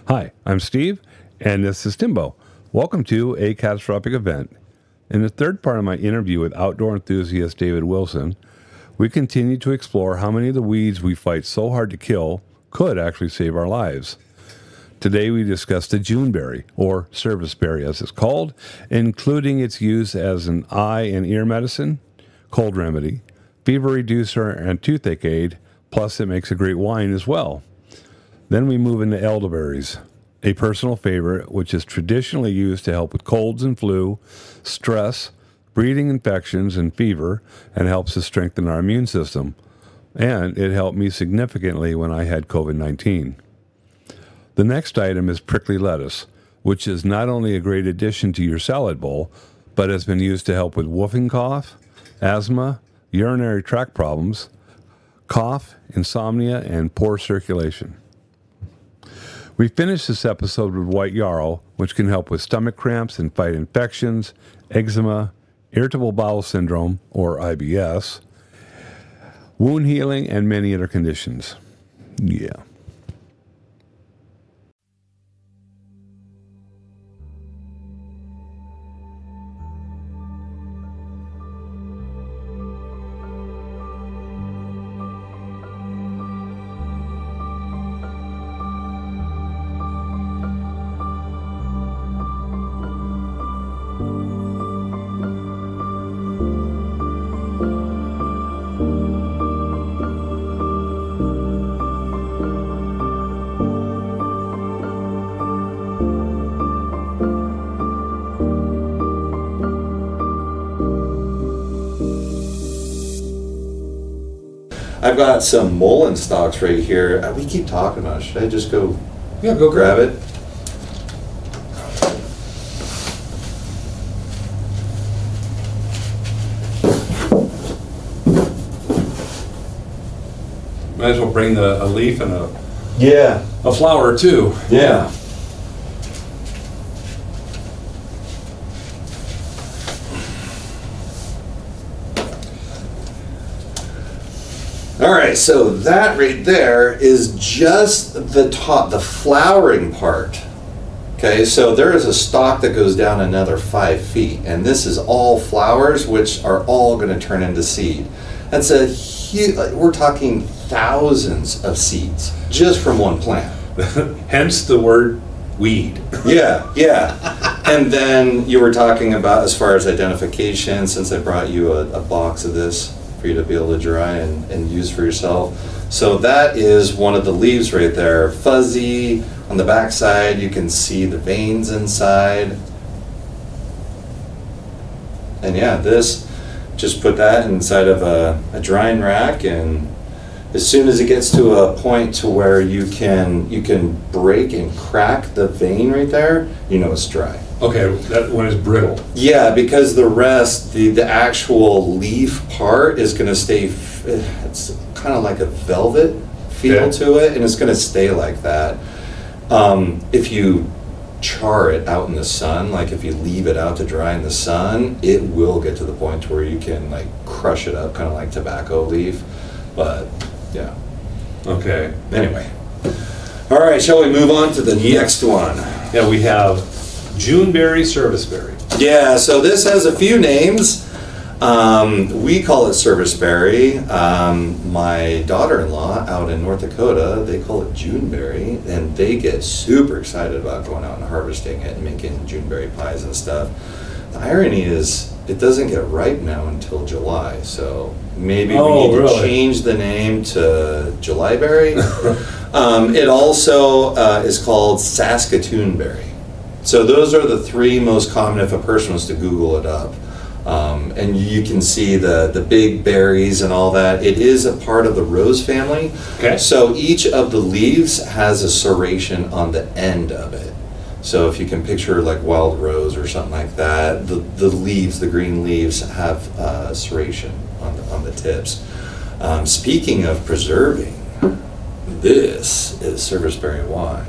Hi, I'm Steve, and this is Timbo. Welcome to A Catastrophic Event. In the third part of my interview with outdoor enthusiast David Wilson, we continue to explore how many of the weeds we fight so hard to kill could actually save our lives. Today we discuss the Juneberry, or serviceberry as it's called, including its use as an eye and ear medicine, cold remedy, fever reducer, and toothache aid, plus it makes a great wine as well. Then we move into elderberries, a personal favorite which is traditionally used to help with colds and flu, stress, breathing infections, and fever, and helps to strengthen our immune system. And it helped me significantly when I had COVID-19. The next item is prickly lettuce, which is not only a great addition to your salad bowl, but has been used to help with whooping cough, asthma, urinary tract problems, cough, insomnia, and poor circulation. We finished this episode with White Yarrow, which can help with stomach cramps and fight infections, eczema, irritable bowel syndrome, or IBS, wound healing, and many other conditions. Yeah. I've got some mullein stalks right here. We keep talking about it. Should I just go grab it? Might as well bring a leaf and Yeah. a flower too. Yeah. All right, so that right there is just the top, the flowering part. Okay, so there is a stalk that goes down another 5 feet, and this is all flowers, which are all going to turn into seed. That's a huge, we're talking thousands of seeds just from one plant. Hence the word weed. Yeah, yeah. And then you were talking about, as far as identification, since I brought you a box of this for you to be able to dry and use for yourself. So that is one of the leaves right there, fuzzy. On the back side you can see the veins inside. And yeah, this, just put that inside of a drying rack, and as soon as it gets to a point to where you can break and crack the vein right there, you know it's dry. Okay, that one is brittle. Yeah, because the rest, the actual leaf part is going to stay, it's kind of like a velvet feel to it, and it's going to stay like that. If you char it out in the sun, like if you leave it out to dry in the sun, it will get to the point where you can like crush it up, kind of like tobacco leaf. But yeah. Okay. Anyway. All right, shall we move on to the next one? Yeah, we have Juneberry serviceberry. Yeah, so this has a few names. We call it serviceberry. My daughter-in-law out in North Dakota, they call it Juneberry, and they get super excited about going out and harvesting it and making Juneberry pies and stuff. The irony is it doesn't get ripe now until July, so maybe we need to change the name to Julyberry. It also is called Saskatoonberry. So those are the three most common if a person was to Google it up. And you can see the big berries and all that. It is a part of the rose family. Okay. So each of the leaves has a serration on the end of it. So if you can picture like wild rose or something like that, the leaves, the green leaves, have serration on the tips. Speaking of preserving, this is serviceberry wine.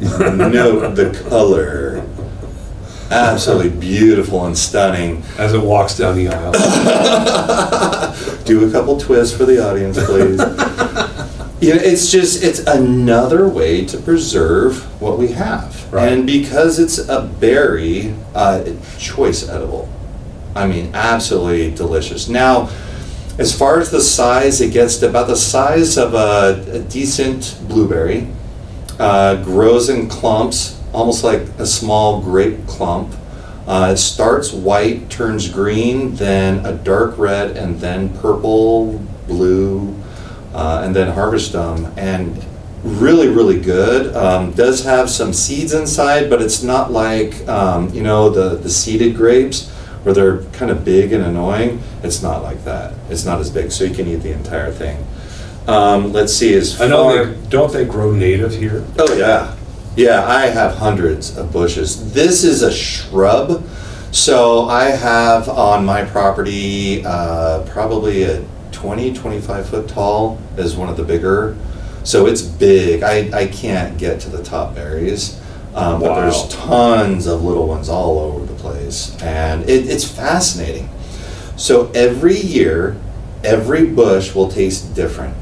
Note the color. Absolutely beautiful and stunning. As it walks down the aisle. Do a couple twists for the audience, please. You know, it's another way to preserve what we have. Right. And because it's a berry, choice edible. I mean, absolutely delicious. Now, as far as the size, it gets to about the size of a decent blueberry. Grows in clumps, almost like a small grape clump. It starts white, turns green, then a dark red, and then purple, blue, and then harvest them. And really, really good. Does have some seeds inside, but it's not like, you know, the seeded grapes where they're kind of big and annoying. It's not like that. It's not as big, so you can eat the entire thing. Let's see. I know don't they grow native here? Oh yeah. Yeah, I have hundreds of bushes. This is a shrub. So I have on my property probably a 25 foot tall is one of the bigger. So it's big. I can't get to the top berries. But there's tons of little ones all over the place. And it's fascinating. So every year, every bush will taste different.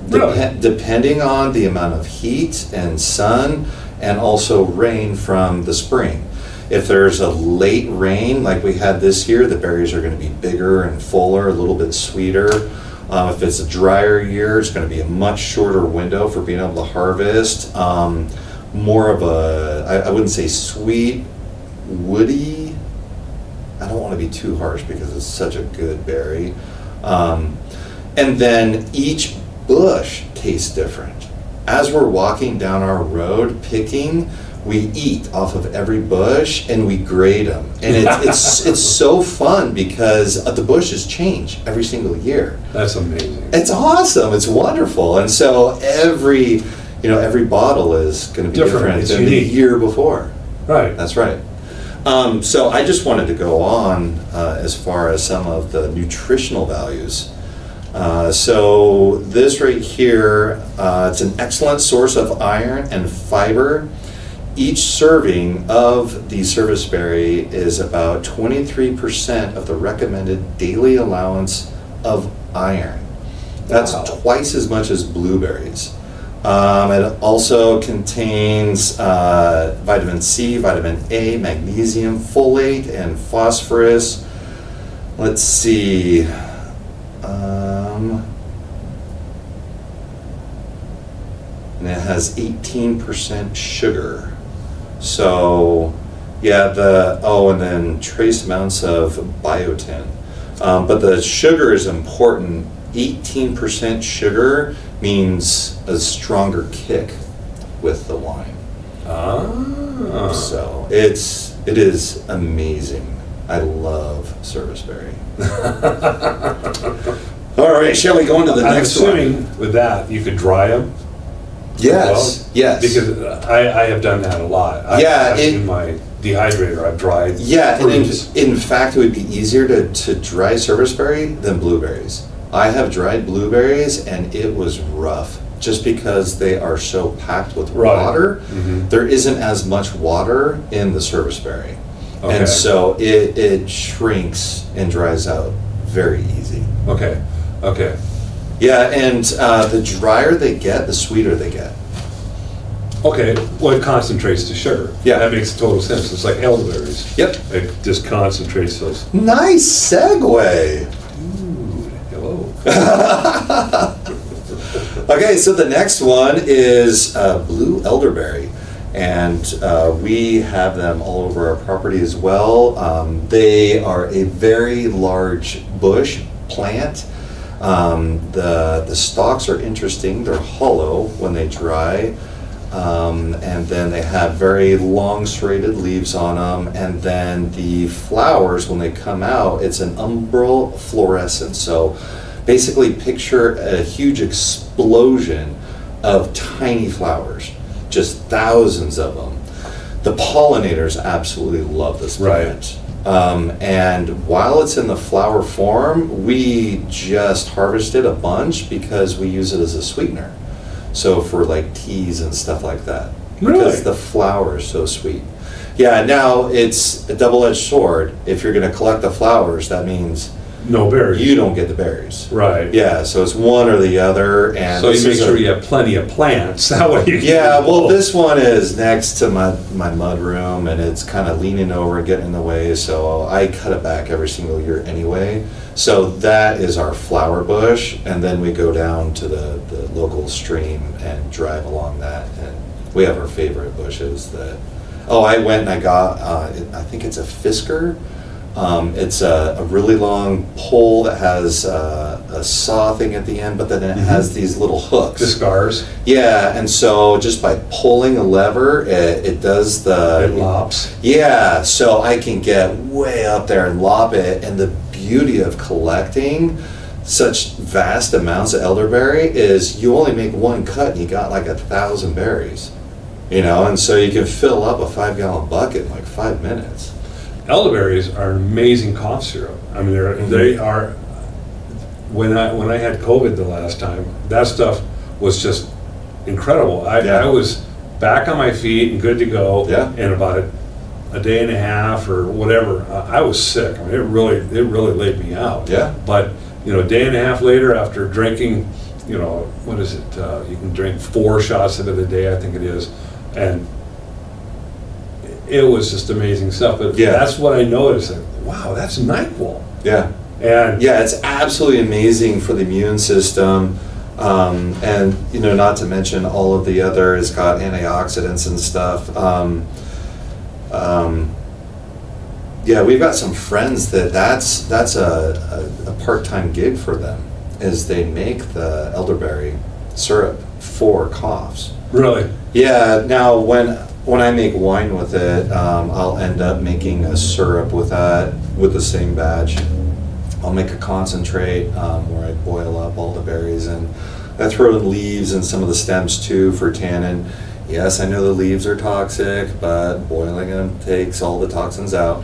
Really? Depending on the amount of heat and sun and also rain from the spring. If there's a late rain like we had this year, the berries are going to be bigger and fuller, a little bit sweeter. If it's a drier year, it's going to be a much shorter window for being able to harvest. More of a, I wouldn't say sweet, woody. I don't want to be too harsh because it's such a good berry. And then each bush tastes different. As we're walking down our road picking, we eat off of every bush and we grade them. And it's so fun because the bushes change every single year. That's amazing. It's awesome. It's wonderful. And so every bottle is going to be different than the year before. Right. That's right. So I just wanted to go on as far as some of the nutritional values. So this right here, it's an excellent source of iron and fiber. Each serving of the serviceberry is about 23% of the recommended daily allowance of iron. That's twice as much as blueberries. It also contains vitamin C, vitamin A, magnesium, folate, and phosphorus. Let's see. And it has 18% sugar. So, yeah, and then trace amounts of biotin. But the sugar is important. 18% sugar means a stronger kick with the wine. So it is amazing. I love serviceberry. All right, shall we go into the next one? I'm assuming with that you could dry them. Yes, yes. Because I have done that a lot. In my dehydrator, I've dried. Yeah, fruits. and in fact, it would be easier to dry serviceberry than blueberries. I have dried blueberries, and it was rough just because they are so packed with water. Mm-hmm. There isn't as much water in the serviceberry, and so it shrinks and dries out very easy. Okay. Yeah, and the drier they get, the sweeter they get. Okay, well, it concentrates the sugar. Yeah. That makes total sense. It's like elderberries. Yep. It just concentrates those. Nice segue. Ooh, hello. Okay, so the next one is blue elderberry. And we have them all over our property as well. They are a very large bush plant. The stalks are interesting. They're hollow when they dry. And then they have very long serrated leaves on them. And then the flowers, when they come out, it's an umbral fluorescence. So basically picture a huge explosion of tiny flowers, just thousands of them. The pollinators absolutely love this plant. And while it's in the flower form, we just harvested a bunch because we use it as a sweetener. So for like teas and stuff like that. Because the flower is so sweet. Yeah, now it's a double-edged sword. If you're going to collect the flowers, that means no berries. you don't get the berries. Right. Yeah, so it's one or the other. And so you make sure you have plenty of plants. That way you yeah, well, this one is next to my mud room, and it's kind of leaning over and getting in the way, so I cut it back every single year anyway. So that is our flower bush, and then we go down to the local stream and drive along that, and we have our favorite bushes that, I went and I got, I think it's a Fisker. It's a really long pole that has a saw thing at the end, but then it has these little hooks. The scars. Yeah, and so just by pulling a lever, it does the... It lops. Yeah, so I can get way up there and lop it, and the beauty of collecting such vast amounts of elderberry is you only make one cut and you got like 1,000 berries. You know, and so you can fill up a 5-gallon bucket in like 5 minutes. Elderberries are an amazing cough syrup. I mean, they are. When I had COVID the last time, that stuff was just incredible. I was back on my feet and good to go. Yeah. In about a day and a half or whatever. I was sick. I mean, it really laid me out. Yeah. But a day and a half later, after drinking, what is it? You can drink 4 shots of it a day, I think it is, and it was just amazing stuff. But that's what I noticed. Like, wow, that's NyQuil. Yeah. And yeah, it's absolutely amazing for the immune system. And not to mention all of the other, it's got antioxidants and stuff. Yeah, we've got some friends that's a part-time gig for them, is they make the elderberry syrup for coughs. Really? Yeah. Now when I make wine with it, I'll end up making a syrup with that, with the same batch. I'll make a concentrate where I boil up all the berries, and I throw in leaves and some of the stems too for tannin. Yes, I know the leaves are toxic, but boiling them takes all the toxins out.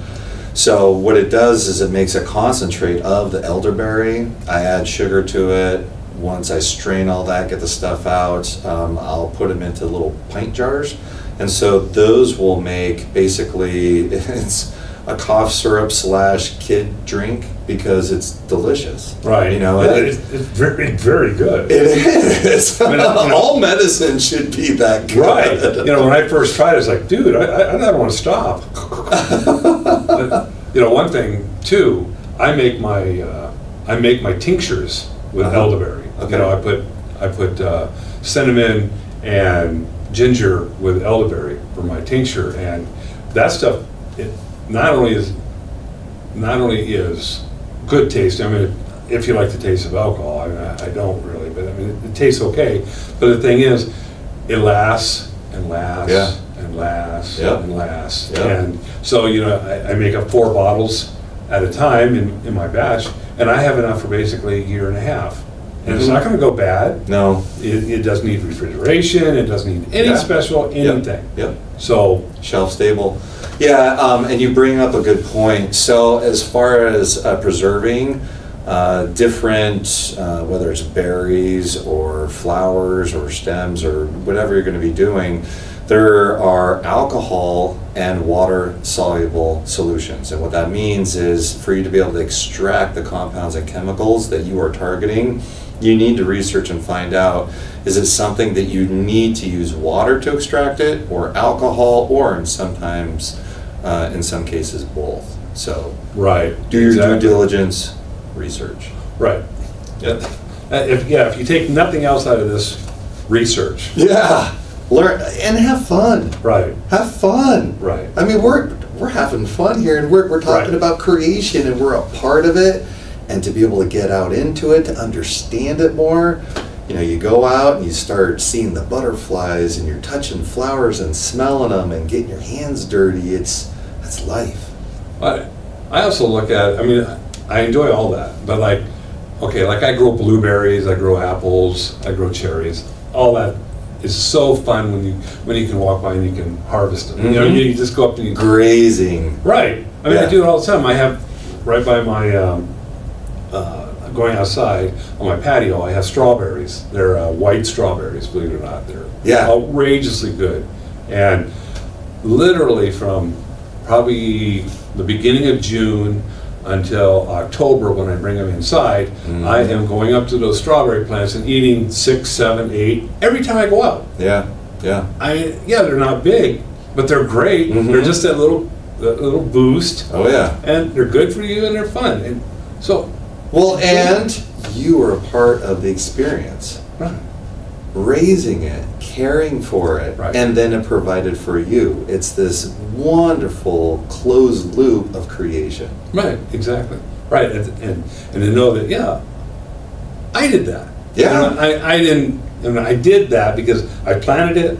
So what it does is it makes a concentrate of the elderberry. I add sugar to it. Once I strain all that, get the stuff out, I'll put them into little pint jars. And so those will make, basically, it's a cough syrup / kid drink because it's delicious. Right. It's very, very good. It is. I mean, all medicine should be that good. Right. When I first tried it, it's like, dude, I don't want to stop. But, one thing too, I make my tinctures with elderberry. Okay. I put cinnamon and ginger with elderberry for my tincture, and that stuff, it not only is good taste. I mean, if you like the taste of alcohol, I don't really, but I mean it tastes okay. But the thing is, it lasts and lasts and lasts and lasts. And so I make up 4 bottles at a time in my batch, and I have enough for basically a year and a half. And it's not going to go bad. No. It doesn't need refrigeration. It doesn't need any special anything. Yep. So shelf stable. Yeah, and you bring up a good point. So as far as preserving different, whether it's berries or flowers or stems or whatever you're going to be doing, there are alcohol and water soluble solutions. And what that means is for you to be able to extract the compounds and chemicals that you are targeting, you need to research and find out, is it something that you need to use water to extract it, or alcohol, or in some cases both. So do your due diligence, research. Right. Yeah. If you take nothing else out of this, research. Yeah. Learn and have fun. Right. Have fun. Right. I mean, we're having fun here, and we're talking about creation, and we're a part of it. And to be able to get out into it, to understand it more, you go out and you start seeing the butterflies, and you're touching flowers and smelling them and getting your hands dirty. That's life. I also look at, I enjoy all that, but I grow blueberries, I grow apples, I grow cherries. All that is so fun when you can walk by and you can harvest them. You just go up and you grazing. Right. I do it all the time. I have right by my going outside on my patio, I have strawberries. They're white strawberries, believe it or not. They're outrageously good. And literally from probably the beginning of June until October when I bring them inside. I am going up to those strawberry plants and eating 6, 7, 8 every time I go out. Yeah, yeah. They're not big, but they're great. They're just that little boost. Oh yeah. And they're good for you and they're fun. And so. Well, and you were a part of the experience. Right. Raising it, caring for it, right. And then it provided for you. It's this wonderful closed loop of creation. Right, exactly. Right, and to know that, yeah, I did that. Yeah. I did that because I planted it,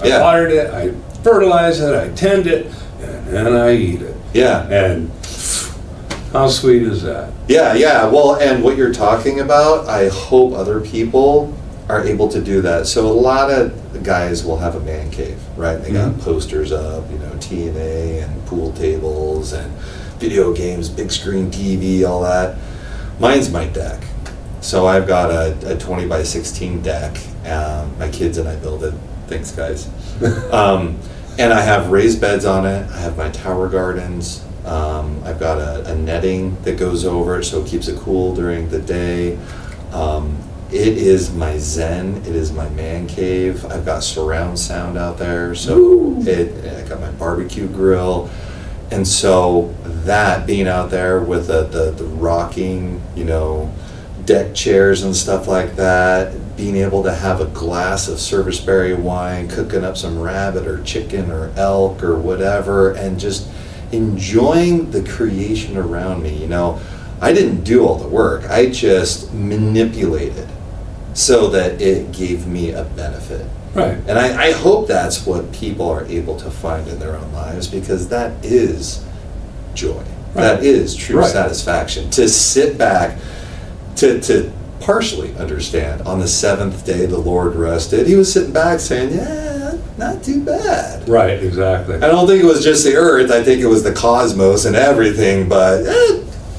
I watered it, I fertilized it, I tend it, and I eat it. Yeah. And how sweet is that? Yeah, yeah. Well, and what you're talking about, I hope other people are able to do that. So a lot of guys will have a man cave, right? They got posters up, TNA and pool tables and video games, big screen TV, all that. Mine's my deck. So I've got a 20 by 16 deck. My kids and I build it. Thanks, guys. And I have raised beds on it. I have my tower gardens. I've got a netting that goes over it so it keeps it cool during the day. It is my zen. It is my man cave. I've got surround sound out there, so I got my barbecue grill, and so that being out there with the rocking, deck chairs and stuff like that, being able to have a glass of serviceberry wine, cooking up some rabbit or chicken or elk or whatever, and just enjoying the creation around me. I didn't do all the work. I just manipulated so that it gave me a benefit. Right. And I hope that's what people are able to find in their own lives, because that is joy. Right. That is true satisfaction. To sit back, to partially understand, on the seventh day the Lord rested, he was sitting back saying, yeah, not too bad. Right, exactly. I don't think it was just the earth, I think it was the cosmos and everything, but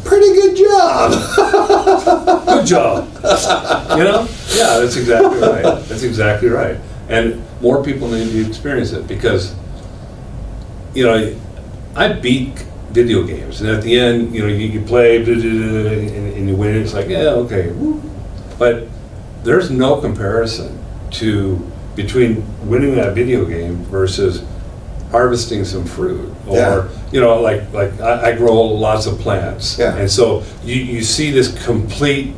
pretty good job. Good job. Yeah, that's exactly right. That's exactly right. And more people need to experience it, because I beat video games, and at the end, you play and you win. It's like, yeah, okay, woo. But there's no comparison between winning that video game versus harvesting some fruit, or like I grow lots of plants, and so you see this complete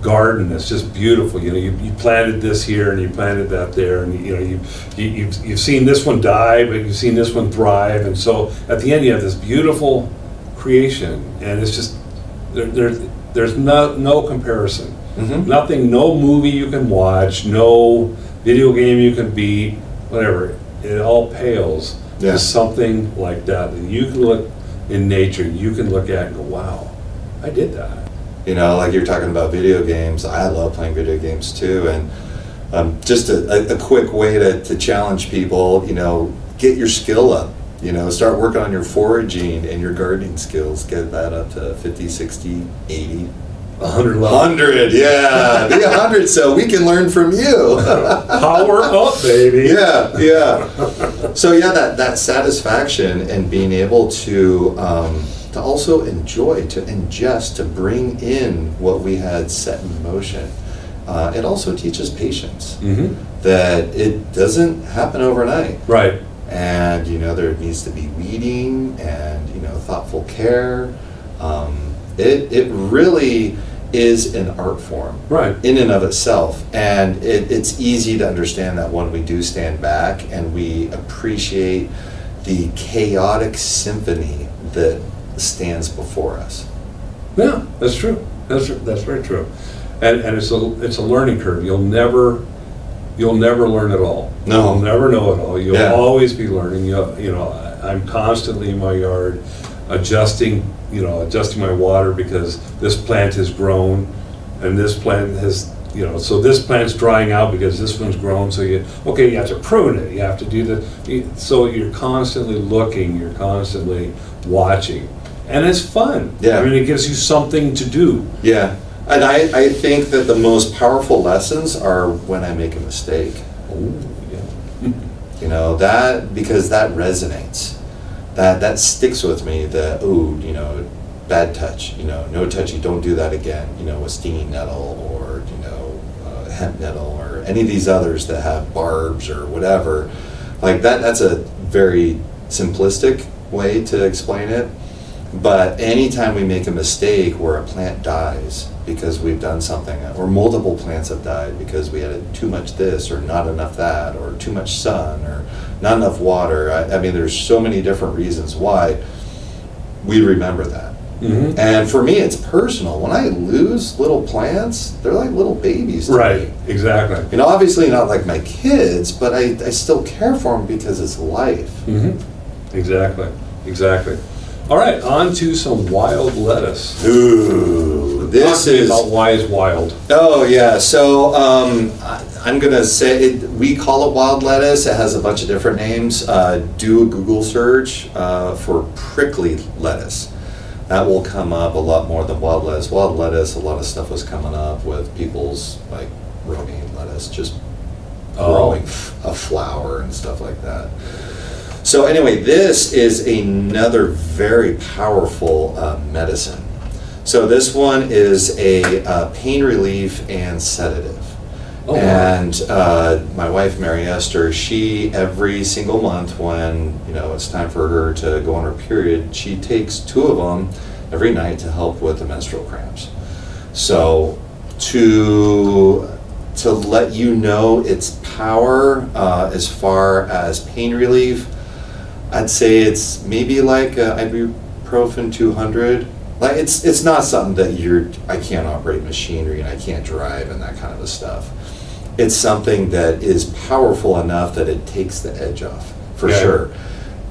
garden that's just beautiful. You planted this here and you planted that there, and you've seen this one die, but you've seen this one thrive, and so at the end you have this beautiful creation, and it's just there's no comparison. Nothing, no movie you can watch, no video game you can beat, whatever. It all pales to something like that you can look in nature, you can look at and go, wow, I did that. Like you're talking about video games, I love playing video games too, and just a quick way to challenge people, get your skill up, start working on your foraging and your gardening skills, get that up to 50, 60, 80. 100 level. 100, yeah, be 100 so we can learn from you. Power up, baby. Yeah. So that satisfaction and being able to also enjoy, to ingest, to bring in what we had set in motion. It also teaches patience. That it doesn't happen overnight. Right. And there needs to be weeding and thoughtful care. It really is an art form, right, in and of itself, and it's easy to understand that when we do stand back and we appreciate the chaotic symphony that stands before us. Yeah, that's true. That's very true, and it's a learning curve. You'll never learn it all. No, you'll never know it all. You'll always be learning. I'm constantly in my yard adjusting my water, because this plant has grown and this plant has, so this plant's drying out because this one's grown, so you have to prune it, you have to do so you're constantly looking, you're constantly watching, and it's fun. I mean, it gives you something to do. And I think that the most powerful lessons are when I make a mistake. That, because that resonates. That sticks with me, that, bad touch, no touchy, don't do that again, with stinging nettle or, hemp nettle or any of these others that have barbs or whatever. Like that's a very simplistic way to explain it. But anytime we make a mistake where a plant dies because we've done something, or multiple plants have died because we had too much this or not enough that, or too much sun or not enough water, I mean, there's so many different reasons why we remember that. Mm-hmm. And for me, it's personal. When I lose little plants, they're like little babies to right, me. Exactly. Obviously not like my kids, but I still care for them because it's life. Mm-hmm. Exactly. All right, on to some wild lettuce. Ooh, this Talk to me is about why is wild. Oh yeah, so I'm gonna say we call it wild lettuce. It has a bunch of different names. Do a Google search for prickly lettuce. That will come up a lot more than wild lettuce. Wild lettuce, a lot of stuff was coming up with people's like romaine lettuce, just growing a flower and stuff like that. So anyway, this is another very powerful medicine. So this one is a pain relief and sedative. Oh, and my wife, Mary Esther, she every single month when it's time for her to go on her period, she takes 2 of them every night to help with the menstrual cramps. So to let you know its power as far as pain relief, I'd say it's maybe like ibuprofen 200. Like it's not something that I can't operate machinery and I can't drive and that kind of stuff. It's something that is powerful enough that it takes the edge off, for sure.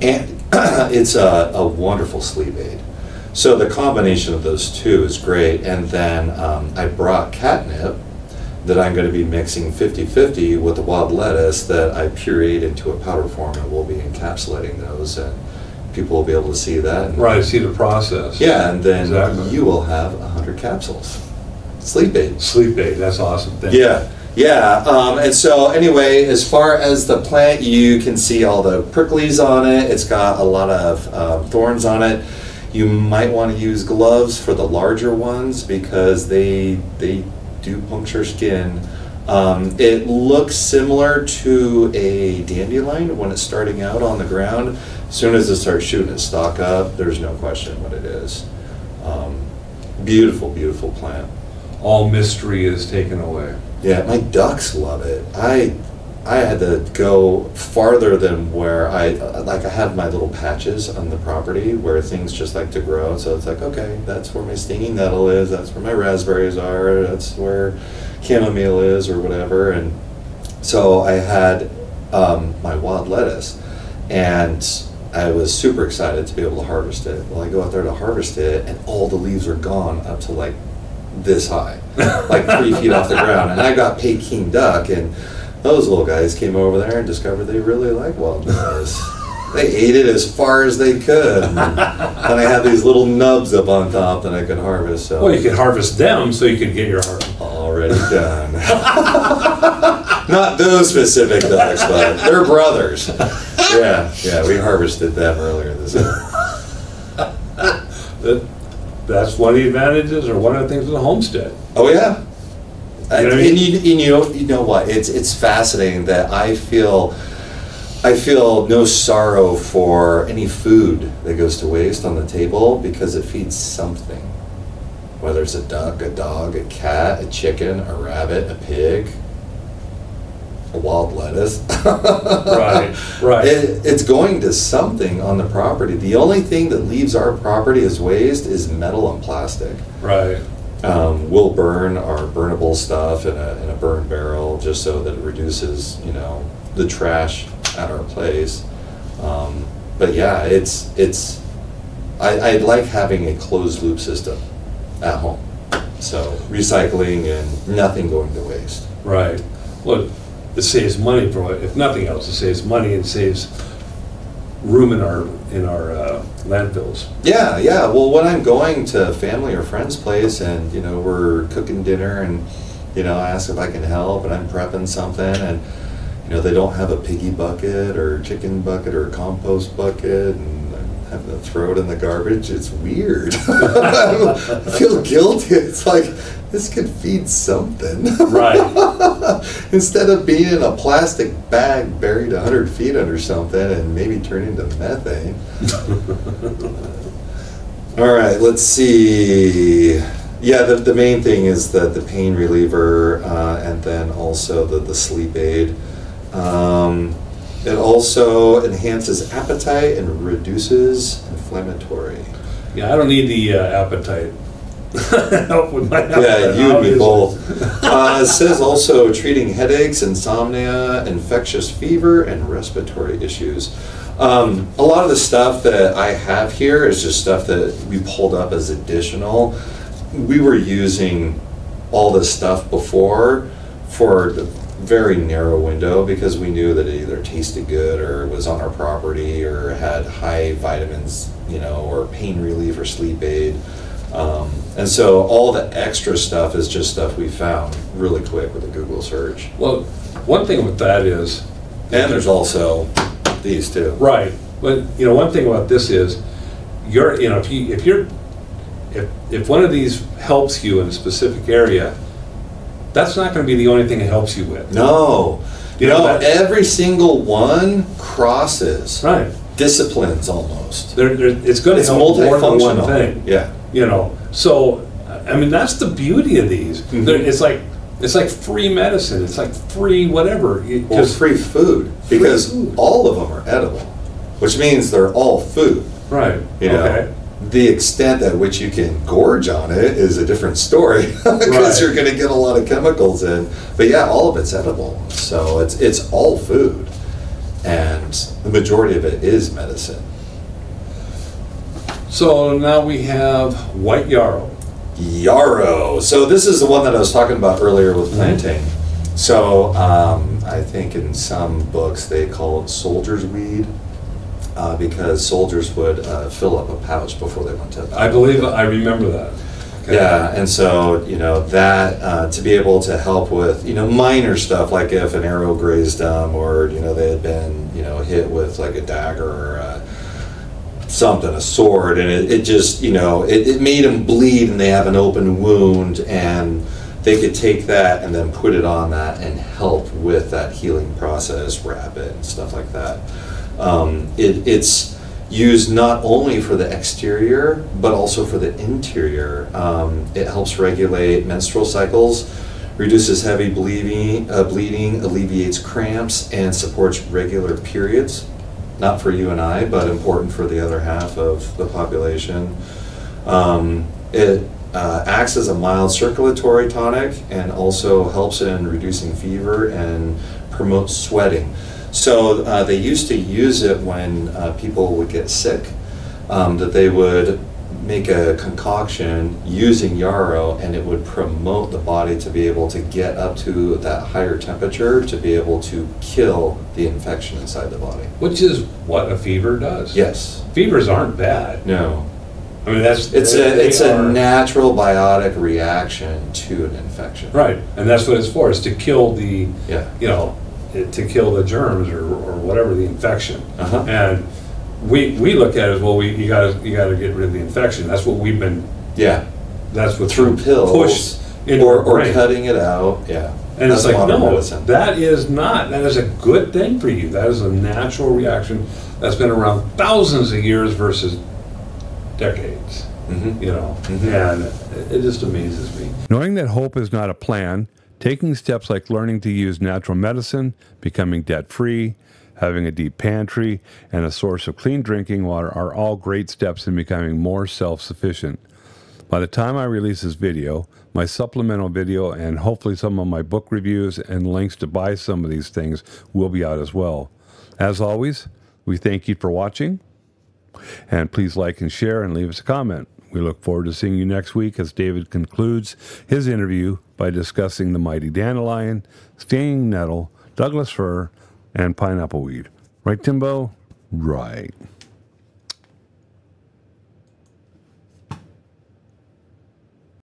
And it's a wonderful sleep aid. So the combination of those two is great. And then I brought catnip that I'm going to be mixing 50-50 with the wild lettuce that I pureed into a powder form, and we'll be encapsulating those, and people will be able to see that. And right, see the process. Yeah, and then you will have 100 capsules. Sleep aid. Sleep aid, that's awesome. And so anyway, as far as the plant, you can see all the pricklies on it. It's got a lot of thorns on it. You might want to use gloves for the larger ones because they do puncture skin. It looks similar to a dandelion when it's starting out on the ground. As soon as it starts shooting its stalk up, there's no question what it is. Beautiful, beautiful plant. All mystery is taken away. Yeah, my ducks love it. I had to go farther than where I have my little patches on the property where things just like to grow. So it's like, okay, that's where my stinging nettle is, that's where my raspberries are, that's where chamomile is or whatever. And so I had my wild lettuce, and I was super excited to be able to harvest it. Well, I go out there to harvest it, and all the leaves are gone up to like this high, like 3 feet off the ground. And I got Peking duck, and those little guys came over there and discovered they really like wild lettuce. They ate it as far as they could. And I had these little nubs up on top that I could harvest. So. Well, you could harvest them so you could get your harvest. Already done. Not those specific ducks, but they're brothers. Yeah, we harvested them earlier this year. That's one of the advantages, or one of the things of the homestead. Oh yeah. You know what I mean? You know what? It's fascinating that I feel no sorrow for any food that goes to waste on the table because it feeds something. Whether it's a duck, a dog, a cat, a chicken, a rabbit, a pig, a wild lettuce. Right. It's going to something on the property. The only thing that leaves our property as waste is metal and plastic. Right. We'll burn our burnable stuff in a burn barrel just so that it reduces, the trash at our place. But yeah, I like having a closed loop system at home. So recycling and nothing going to waste. Right. Well, it saves money for if nothing else. It saves money and saves room in our landfills. Yeah. Well, when I'm going to family or friend's place and we're cooking dinner and I ask if I can help and I'm prepping something and they don't have a piggy bucket or chicken bucket or a compost bucket and having to throw it in the garbage. It's weird. I feel guilty. It's like, this could feed something. Right. Instead of being in a plastic bag buried 100 feet under something and maybe turn into methane. All right, let's see. Yeah, the main thing is the pain reliever, and then also the sleep aid. It also enhances appetite and reduces inflammatory. Yeah, I don't need the appetite. Help with my appetite. Yeah, you would be both. It says also treating headaches, insomnia, infectious fever, and respiratory issues. A lot of the stuff that I have here is just stuff that we pulled up as additional. We were using all this stuff before for the very narrow window because we knew that it either tasted good or was on our property or had high vitamins, you know, or pain relief or sleep aid. And so all the extra stuff is just stuff we found really quick with a Google search. Well, one thing with that is, and there's also these too. right, but you know, one thing about this is, if one of these helps you in a specific area, that's not going to be the only thing it helps you with. No, You know, every single one crosses right. disciplines almost. It's going to It's help more than one multifunctional. thing. Yeah. You know, so I mean that's the beauty of these. Mhm. It's like free medicine. It's like free whatever. Or free food, because all of them are edible, which means they're all food. right. You know, Okay. the extent at which you can gorge on it is a different story because Right. you're going to get a lot of chemicals in. But yeah, all of it's edible, so it's all food, and the majority of it is medicine. So now we have White Yarrow. Yarrow. So this is the one that I was talking about earlier with planting. So I think in some books they call it soldier's weed. Because soldiers would fill up a pouch before they went to battle. I believe I remember that. Okay. Yeah, and so, you know, that to be able to help with, you know, minor stuff like if an arrow grazed them or, you know, they had been, you know, hit with like a dagger or something, a sword, and it just, you know, it made them bleed and they have an open wound, and they could take that and then put it on that and help with that healing process, wrap it and stuff like that. It's used not only for the exterior, but also for the interior. It helps regulate menstrual cycles, reduces heavy bleeding, alleviates cramps, and supports regular periods. Not for you and I, but important for the other half of the population. It acts as a mild circulatory tonic and also helps in reducing fever and promotes sweating. So they used to use it when people would get sick, that they would make a concoction using yarrow, and it would promote the body to be able to get up to that higher temperature to be able to kill the infection inside the body. Which is what a fever does. Yes. Fevers aren't bad. No. I mean that's It's a natural biotic reaction to an infection. right, and that's what it's for. Is to kill the Yeah. you know, to kill the germs or whatever the infection. Uh-huh. And we look at it as well. You gotta get rid of the infection. That's what we've been. Yeah. That's what Through pills pushed into or the brain. cutting it out. Yeah. And it's That's like modern no, medicine. that is not. That is a good thing for you. That is a natural reaction that's been around thousands of years versus decades. Mhm. You know, Mhm. and it just amazes me. Knowing that hope is not a plan, taking steps like learning to use natural medicine, becoming debt-free, having a deep pantry, and a source of clean drinking water are all great steps in becoming more self-sufficient. By the time I release this video, my supplemental video and hopefully some of my book reviews and links to buy some of these things will be out as well. As always, we thank you for watching, and please like and share and leave us a comment. We look forward to seeing you next week as David concludes his interview by discussing the mighty dandelion, stinging nettle, Douglas fir, and pineapple weed. Right, Timbo? Right.